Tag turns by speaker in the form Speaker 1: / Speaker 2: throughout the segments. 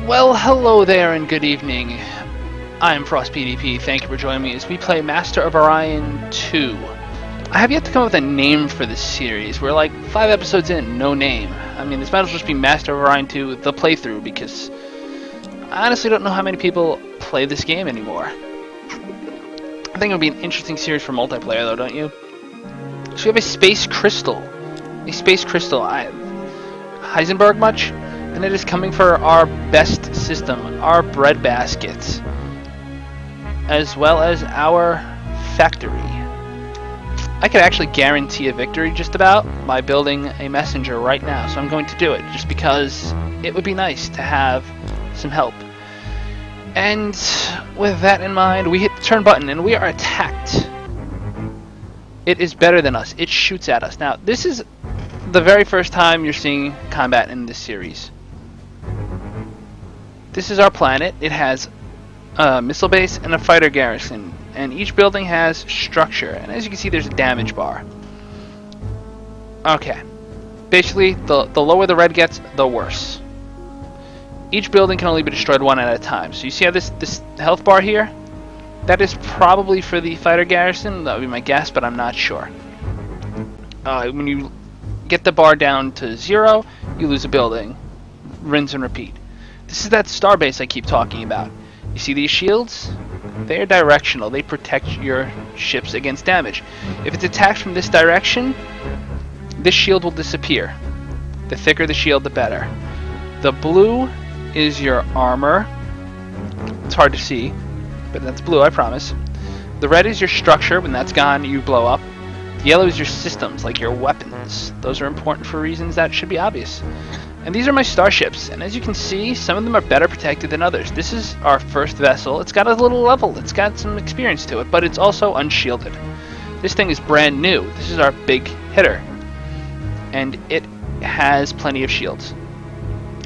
Speaker 1: Well, hello there and good evening. I'm Frost PDP. Thank you for joining me as we play Master of Orion 2. I have yet to come up with a name for this series. We're like 5 episodes in, no name. I mean, this might as well just be Master of Orion 2, the playthrough, because I honestly don't know how many people play this game anymore. I think it would be an interesting series for multiplayer, though, don't you? So we have a space crystal. A space crystal. Heisenberg much? And it is coming for our best system, our bread baskets, as well as our factory. I could actually guarantee a victory just about by building a messenger right now, so I'm going to do it, just because it would be nice to have some help. And with that in mind, we hit the turn button and we are attacked. It is better than us. It shoots at us. Now, this is the very first time you're seeing combat in this series. This is our planet. It has a missile base and a fighter garrison, and each building has structure, and as you can see there's a damage bar. Okay, basically the lower the red gets, the worse. Each building can only be destroyed one at a time. So you see how this health bar here, that is probably for the fighter garrison. That would be my guess, but I'm not sure. When you get the bar down to 0, you lose a building. Rinse and repeat. This is that starbase I keep talking about. You see these shields? They're directional. They protect your ships against damage. If it's attacked from this direction, this shield will disappear. The thicker the shield, the better. The blue is your armor. It's hard to see, but that's blue, I promise. The red is your structure. When that's gone, you blow up. The yellow is your systems, like your weapons. Those are important for reasons that should be obvious. And these are my starships, and as you can see, some of them are better protected than others. This is our first vessel. It's got a little level, it's got some experience to it, but it's also unshielded. This thing is brand new. This is our big hitter, and it has plenty of shields.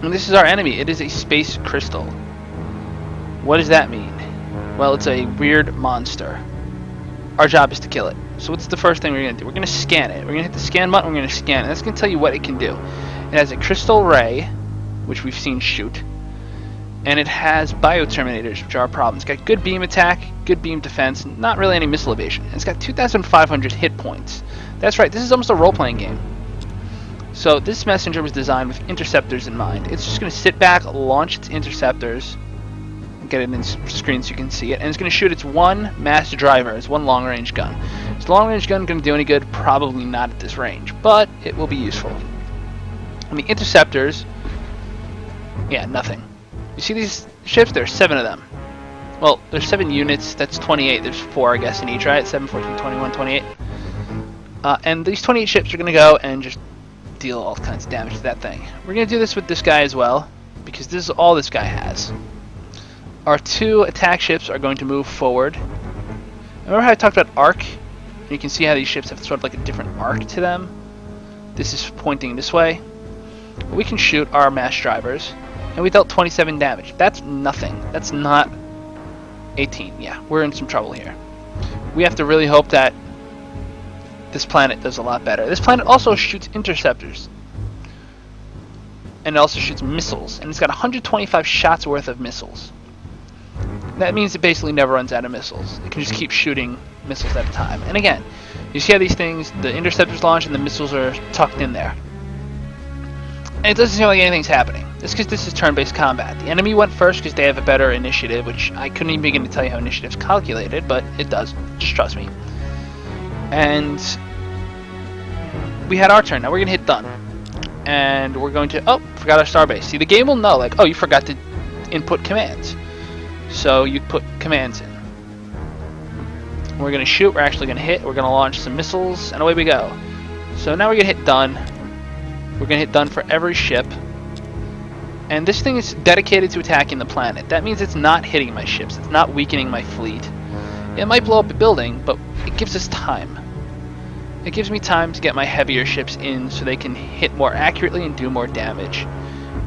Speaker 1: And this is our enemy. It is a space crystal. What does that mean? Well, it's a weird monster. Our job is to kill it. So what's the first thing we're going to do? We're going to scan it. We're going to hit the scan button, we're going to scan it. That's going to tell you what it can do. It has a crystal ray, which we've seen shoot, and it has bioterminators, which are a problem. It's got good beam attack, good beam defense, not really any missile evasion. And it's got 2,500 hit points. That's right, this is almost a role-playing game. So this messenger was designed with interceptors in mind. It's just going to sit back, launch its interceptors, get it in screen so you can see it, and it's going to shoot its one mass driver, its one long-range gun. Is the long-range gun going to do any good? Probably not at this range, but it will be useful. And the interceptors, yeah, nothing. You see these ships? There's 7 of them. Well, there's 7 units. That's 28. There's 4, I guess, in each, right? 7, 14, 21, 28. And these 28 ships are going to go and just deal all kinds of damage to that thing. We're going to do this with this guy as well, because this is all this guy has. Our 2 attack ships are going to move forward. Remember how I talked about arc? You can see how these ships have sort of like a different arc to them. This is pointing this way. We can shoot our mass drivers, and we dealt 27 damage. That's nothing. That's not 18. Yeah, we're in some trouble here. We have to really hope that this planet does a lot better. This planet also shoots interceptors, and it also shoots missiles, and it's got 125 shots worth of missiles. That means it basically never runs out of missiles. It can just keep shooting missiles at a time. And again, you see how these things, the interceptors launch and the missiles are tucked in there. And it doesn't seem like anything's happening. It's because this is turn-based combat. The enemy went first because they have a better initiative, which I couldn't even begin to tell you how initiative's calculated, but it does. Just trust me. And we had our turn. Now we're going to hit done. And we're going to... Oh, forgot our starbase. See, the game will know, like, oh, you forgot to input commands. So you put commands in. We're going to shoot. We're actually going to hit. We're going to launch some missiles, and away we go. So now we're going to hit done. We're going to hit done for every ship. And this thing is dedicated to attacking the planet. That means it's not hitting my ships. It's not weakening my fleet. It might blow up a building, but it gives us time. It gives me time to get my heavier ships in so they can hit more accurately and do more damage.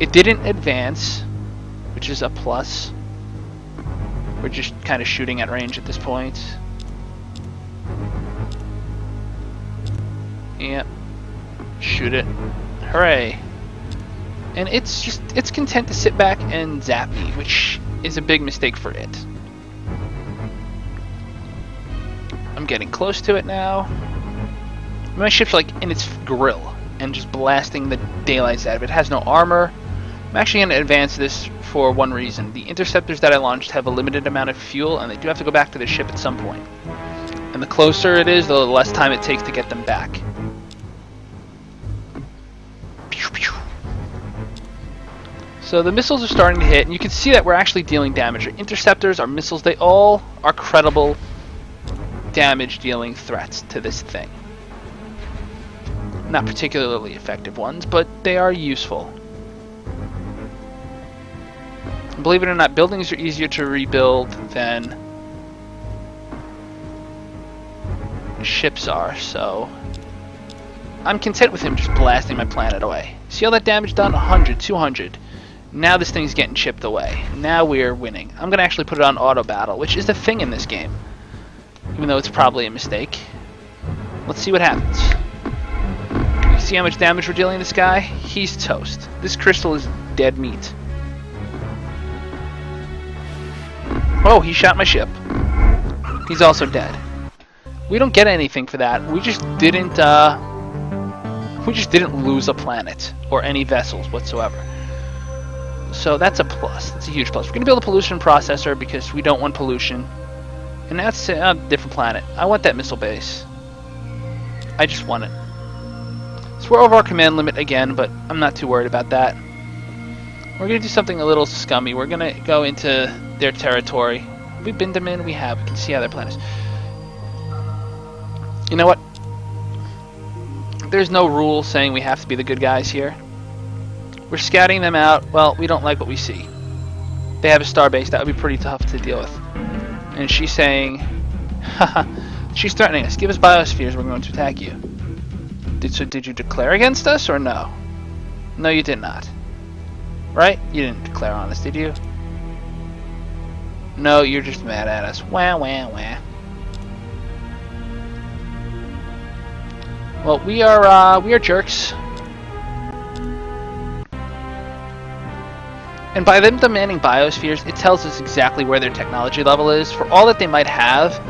Speaker 1: It didn't advance, which is a plus. We're just kind of shooting at range at this point. Yep. Shoot it. Hooray. And it's content to sit back and zap me, which is a big mistake for it. I'm getting close to it now. My ship's like in its grill and just blasting the daylights out of it. It has no armor. I'm actually going to advance this for one reason. The interceptors that I launched have a limited amount of fuel, and they do have to go back to the ship at some point. And the closer it is, the less time it takes to get them back. So the missiles are starting to hit, and you can see that we're actually dealing damage. Our interceptors, our missiles, they all are credible damage-dealing threats to this thing. Not particularly effective ones, but they are useful. Believe it or not, buildings are easier to rebuild than ships are, so I'm content with him just blasting my planet away. See all that damage done? 100, 200. Now this thing's getting chipped away. Now we're winning. I'm going to actually put it on auto battle, which is the thing in this game, even though it's probably a mistake. Let's see what happens. You see how much damage we're dealing this guy? He's toast. This crystal is dead meat. Oh, he shot my ship. He's also dead. We don't get anything for that. We just didn't lose a planet or any vessels whatsoever. So that's a plus. That's a huge plus. We're going to build a pollution processor because we don't want pollution. And that's a different planet. I want that missile base. I just want it. So we're over our command limit again, but I'm not too worried about that. We're going to do something a little scummy. We're going to go into their territory. Have we been to them in? We have. We can see how their planet is. You know what? There's no rule saying we have to be the good guys here. We're scouting them out. Well, we don't like what we see. They have a star base. That would be pretty tough to deal with. And she's saying, haha, she's threatening us. Give us biospheres. We're going to attack you. Did you declare against us or no? No, you did not. Right? You didn't declare on us, did you? No, you're just mad at us. Wah, wah, wah. Well, we are jerks. And by them demanding biospheres, it tells us exactly where their technology level is. For all that they might have,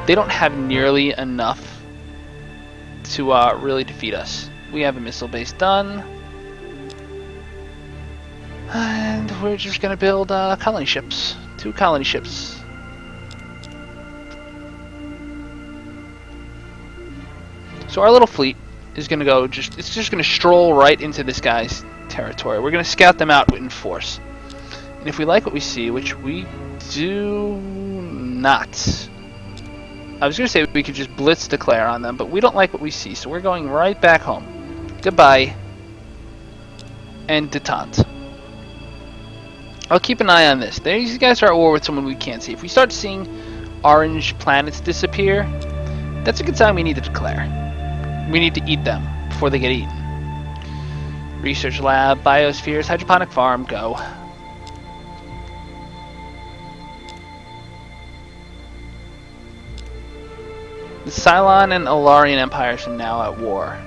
Speaker 1: they don't have nearly enough to really defeat us. We have a missile base done. And we're just going to build colony ships. 2 colony ships. So our little fleet is going to go it's just going to stroll right into this guy's territory. We're going to scout them out in force. And if we like what we see, which we do not. I was going to say we could just blitz declare on them, but we don't like what we see, so we're going right back home. Goodbye. And detente. I'll keep an eye on this. These guys are at war with someone we can't see. If we start seeing orange planets disappear, that's a good sign we need to declare. We need to eat them before they get eaten. Research lab, biospheres, hydroponic farm, go. The Cylon and Orion empires are now at war.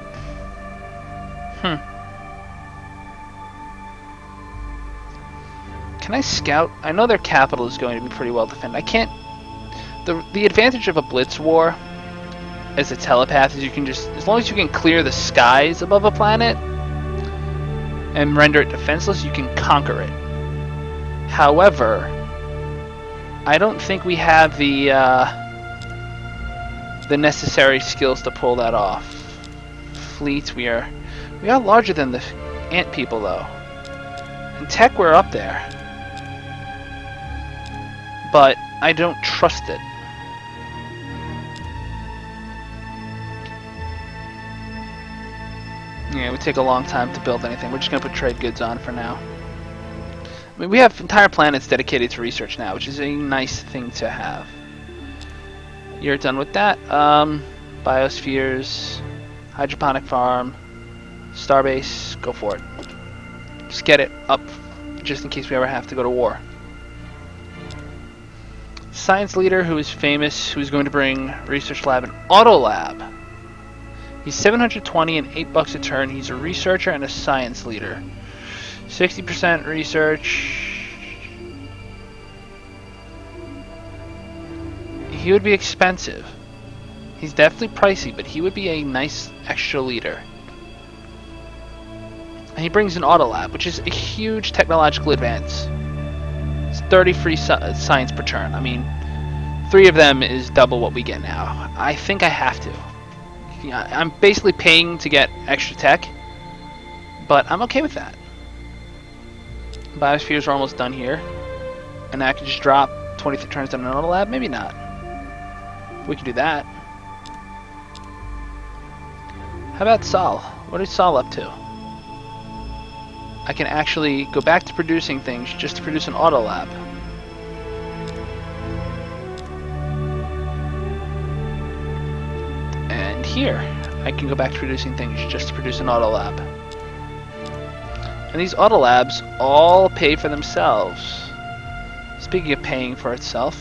Speaker 1: Can I scout? I know their capital is going to be pretty well defended. I can't... The advantage of a blitz war as a telepath is you can just... As long as you can clear the skies above a planet and render it defenseless, you can conquer it. However, I don't think we have the necessary skills to pull that off. Fleet, we are larger than the ant people though. In tech, we're up there, but I don't trust it. Yeah, it would take a long time to build anything. We're just gonna put trade goods on for now. I mean, we have entire planets dedicated to research now, which is a nice thing to have. You're done with that. Biospheres, hydroponic farm, starbase, go for it. Just get it up, just in case we ever have to go to war. Science leader who is famous, who's going to bring research lab and auto lab. He's 720 and $8 a turn. He's a researcher and a science leader. 60% research. He would be expensive. He's definitely pricey, but he would be a nice extra leader. And he brings an auto lab, which is a huge technological advance. It's 30 free science per turn. I mean, 3 of them is double what we get now. I think I have to. Yeah, I'm basically paying to get extra tech, but I'm okay with that. Biospheres are almost done here, and I can just drop 23 turns on an auto lab. Maybe not. We can do that. How about Sol? What is Sol up to? I can actually go back to producing things just to produce an auto lab. And here, I can go back to producing things just to produce an auto lab. And these auto labs all pay for themselves. Speaking of paying for itself,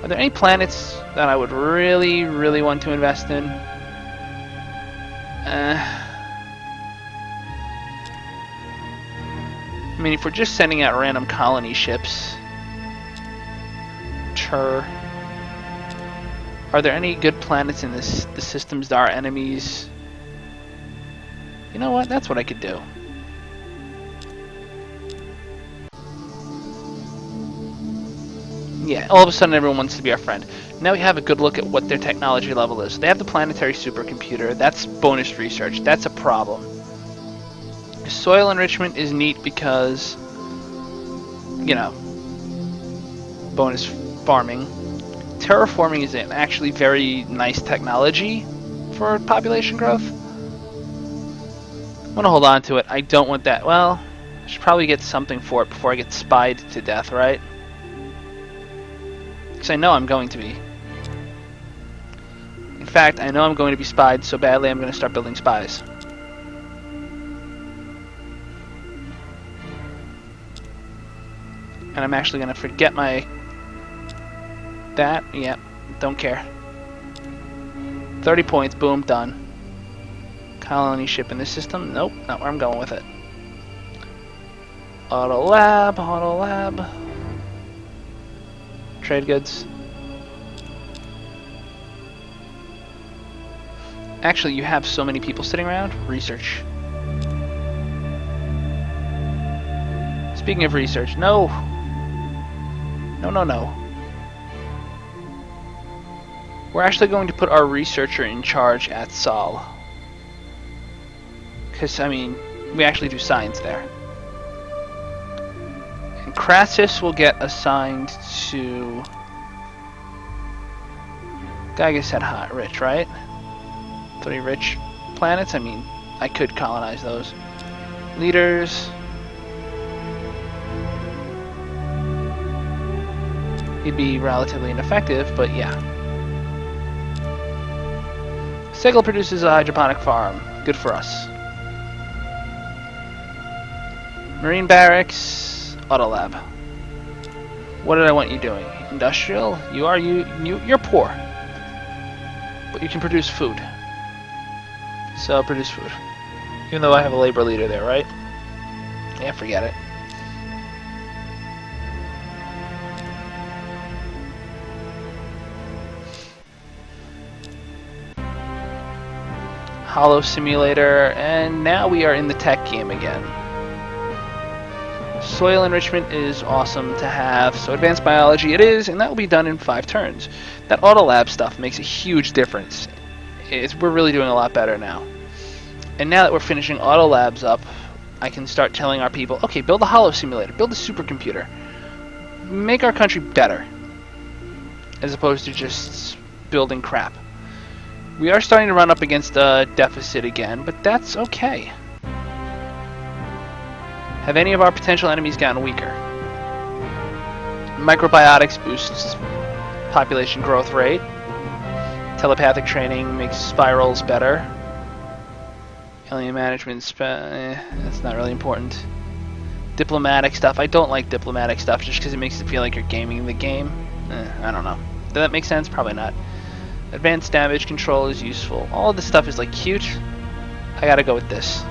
Speaker 1: are there any planets that I would really, really want to invest in? I mean, if we're just sending out random colony ships, sure. Are there any good planets in the systems that are enemies? You know what? That's what I could do. Yeah, all of a sudden everyone wants to be our friend. Now we have a good look at what their technology level is. They have the planetary supercomputer. That's bonus research. That's a problem. Soil enrichment is neat because, you know, bonus farming. Terraforming is an actually very nice technology for population growth. I'm gonna hold on to it. I don't want that. Well, I should probably get something for it before I get spied to death, right? Because I know I'm going to be. In fact, I know I'm going to be spied so badly I'm going to start building spies. And I'm actually going to forget my... that. Yeah, don't care. 30 points, boom, done. Colony ship in this system? Nope, not where I'm going with it. Auto lab, auto lab. Trade goods. Actually, you have so many people sitting around. Research. Speaking of research, no. No, no, no. We're actually going to put our researcher in charge at Sol. Because, I mean, we actually do science there. And Crassus will get assigned to... Gyga said hot, rich, right? 3 rich planets? I mean, I could colonize those. Leaders... he'd be relatively ineffective, but yeah. Sigil produces a hydroponic farm. Good for us. Marine barracks, auto lab. What did I want you doing? Industrial? You're poor, but you can produce food. So produce food. Even though I have a labor leader there, right? Yeah, forget it. Hollow simulator, and now we are in the tech game again. Soil enrichment is awesome to have, so advanced biology it is, and that will be done in 5 turns. That auto lab stuff makes a huge difference. We're really doing a lot better now. And now that we're finishing auto labs up, I can start telling our people, okay, build a hollow simulator, build a supercomputer. Make our country better, as opposed to just building crap. We are starting to run up against a deficit again, but that's okay. Have any of our potential enemies gotten weaker? Microbiotics boosts population growth rate. Telepathic training makes spirals better. Alien management, that's not really important. Diplomatic stuff, I don't like diplomatic stuff just because it makes it feel like you're gaming the game. I don't know. Does that make sense? Probably not. Advanced damage control is useful. All of this stuff is like cute. I gotta go with this.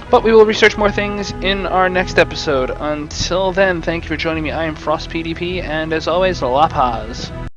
Speaker 1: But we will research more things in our next episode. Until then, thank you for joining me. I am Frost PDP, and as always, La Paz.